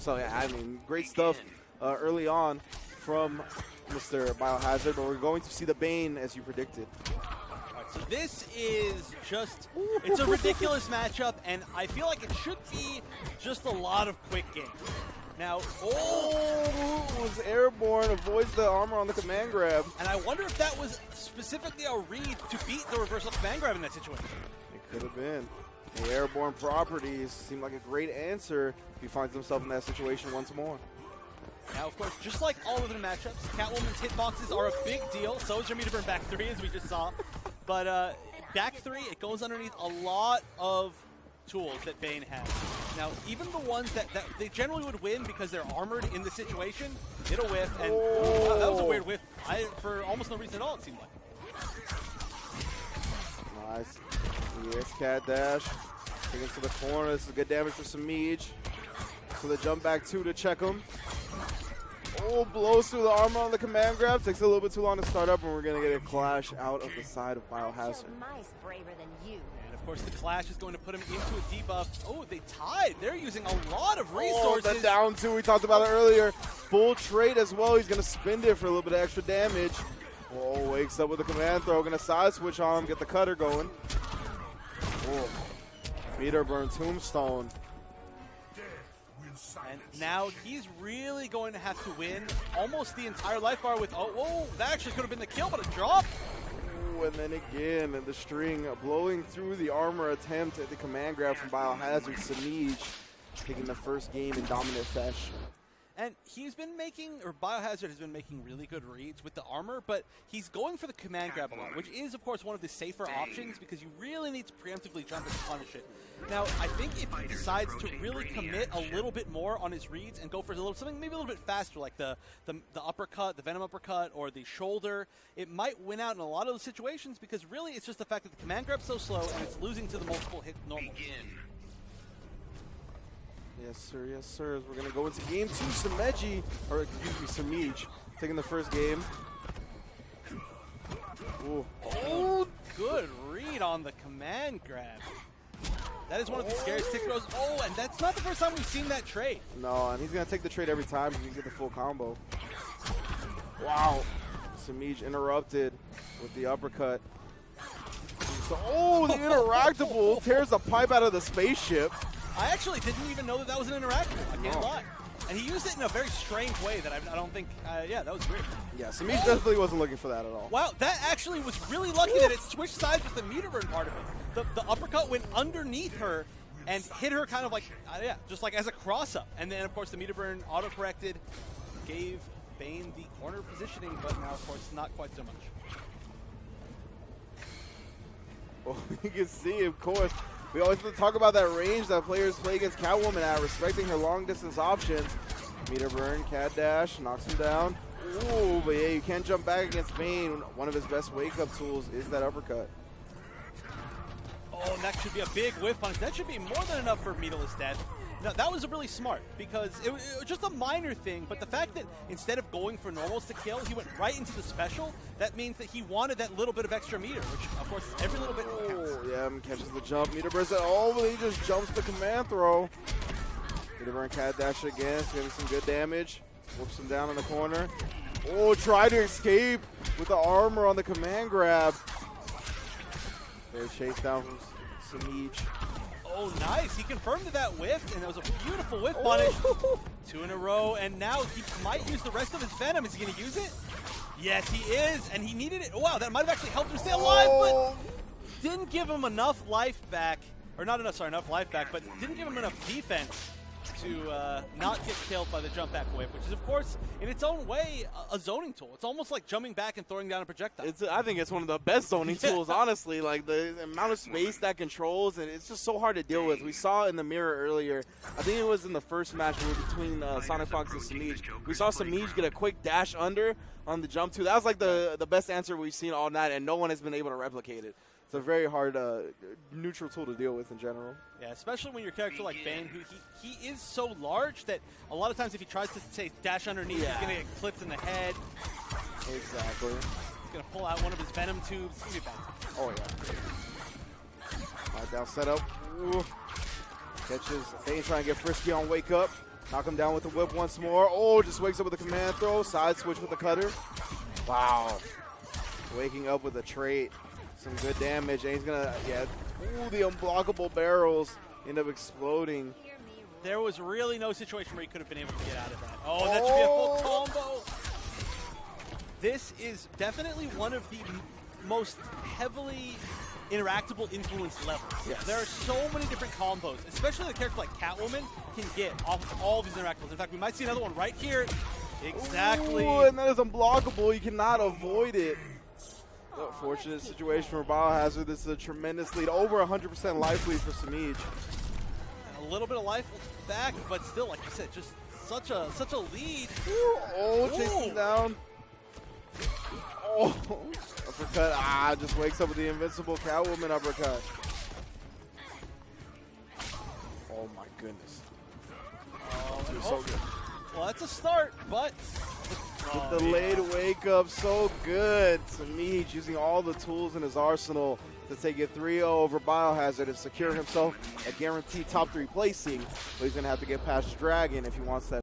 So yeah, I mean, great stuff early on from Mr. Biohazard, but we're going to see the Bane as you predicted. So this is just, it's a ridiculous matchup, and I feel like it should be just a lot of quick games. Now, was airborne, avoids the armor on the command grab. And I wonder if that was specifically a read to beat the reversal command grab in that situation. It could have been. The airborne properties seem like a great answer if he finds himself in that situation once more. Now, of course, just like all of the matchups, Catwoman's hitboxes are a big deal. So is her meter burn back 3, as we just saw. But back 3, it goes underneath a lot of tools that Bane has. Now, even the ones that they generally would win because they're armored in the situation, it'll whiff. And wow, that was a weird whiff for almost no reason at all, it seemed like. Nice. Yes, cat dash. Taking to the corner. This is good damage for Semiij. So the jump back 2 to check him. Oh, blows through the armor on the command grab. Takes a little bit too long to start up, and we're going to get a clash out of the side of Biohazard. And of course, the clash is going to put him into a debuff. Oh, they tied. They're using a lot of resources. Oh, the down 2. We talked about it earlier. Full trade as well. He's going to spin it for a little bit of extra damage. Oh, wakes up with a command throw. Going to side switch on him, get the cutter going. Oh, meter burn tombstone. And now he's really going to have to win almost the entire life bar with, oh, whoa, that actually could have been the kill, but a drop. Ooh, and then again, the string blowing through the armor attempt at the command grab from Biohazard. Semiij taking the first game in dominant fashion. And he's been making, or Biohazard has been making really good reads with the armor, but he's going for the command grab a lot, which is, of course, one of the safer options because you really need to preemptively jump and punish it. Now, I think if he decides to really commit a little bit more on his reads and go for something maybe a little bit faster, like the uppercut, the Venom uppercut, or the shoulder, it might win out in a lot of those situations because really it's just the fact that the command grab's so slow and it's losing to the multiple hit normally. Yes, sir. Yes, sir. As we're going to go into game 2, Semiij taking the first game. Ooh. Oh, good read on the command grab. That is one of the scariest tick throws. Oh, and that's not the first time we've seen that trade. No, and he's going to take the trade every time he can get the full combo. Wow. Semiij interrupted with the uppercut. So, oh, the interactable tears the pipe out of the spaceship. I actually didn't even know that that was an interactable. I can't lie. And he used it in a very strange way that I don't think, yeah, that was weird. Yeah, Semiij definitely wasn't looking for that at all. Wow, that actually was really lucky that it switched sides with the meter burn part of it. The uppercut went underneath her and hit her kind of like, yeah, just like as a cross-up. And then, of course, the meter burn auto-corrected, gave Bane the corner positioning, but now, of course, not quite so much. Well, you can see, of course, we always talk about that range that players play against Catwoman at, respecting her long-distance options. Meter burn, cat dash, knocks him down. Ooh, but yeah, you can't jump back against Bane. One of his best wake-up tools is that uppercut. Oh, and that should be a big whiff punish. That should be more than enough for meterless death. Now, that was really smart because it was just a minor thing, but the fact that instead of going for normals to kill, he went right into the special, that means that he wanted that little bit of extra meter, which, of course, every little bit counts. Oh, yeah, catches the jump. Meter burns it. Oh, but he just jumps the command throw. Meter burn, cat dash again. It's getting some good damage. Whoops him down in the corner. Oh, try to escape with the armor on the command grab. There's chase down from Semiij. Oh, nice. He confirmed that whiff, and it was a beautiful whiff punish. 2 in a row, and now he might use the rest of his Venom. Is he going to use it? Yes, he is, and he needed it. Oh, wow, that might have actually helped him stay alive, but didn't give him enough life back. Or not enough, sorry, enough life back, but didn't give him enough defense to not get killed by the jump back whip, which is, of course, in its own way, a zoning tool. It's almost like jumping back and throwing down a projectile. I think it's one of the best zoning tools, honestly. Like, the amount of space that controls, and it's just so hard to deal with. We saw in the mirror earlier, I think it was in the first match between Sonic Fox and Semiij. We saw Semiij get a quick dash under on the jump, too. That was, like, the best answer we've seen all night, and no one has been able to replicate it. It's a very hard neutral tool to deal with in general. Yeah, especially when your character like Bane, who he is so large that a lot of times if he tries to, say, dash underneath, he's going to get clipped in the head. Exactly. He's going to pull out one of his Venom tubes. It's going to be bad. Oh, yeah. Right, down setup. Ooh. Catches Bane trying to get frisky on wake up. Knock him down with the whip once more. Oh, just wakes up with a command throw. Side switch with the cutter. Wow. Waking up with a trait. Some good damage. And he's going to, ooh, the unblockable barrels end up exploding. There was really no situation where he could have been able to get out of that. Oh, that should be a full combo. This is definitely one of the most heavily interactable influence levels. Yes. There are so many different combos, especially the character like Catwoman can get off of all these interactables. In fact, we might see another one right here. Exactly. Ooh, and that is unblockable. You cannot avoid it. Fortunate situation for Biohazard. This is a tremendous lead. Over 100% life lead for Semiij. A little bit of life back, but still, like you said, just such a lead. Ooh, oh, chasing down. Oh, uppercut. Just wakes up with the invincible Catwoman uppercut. Oh my goodness. So good. Well, that's a start, but the delayed wake up, so good. Semiij using all the tools in his arsenal to take it 3-0 over Biohazard and secure himself a guaranteed top 3 placing. But he's going to have to get past Dragon if he wants that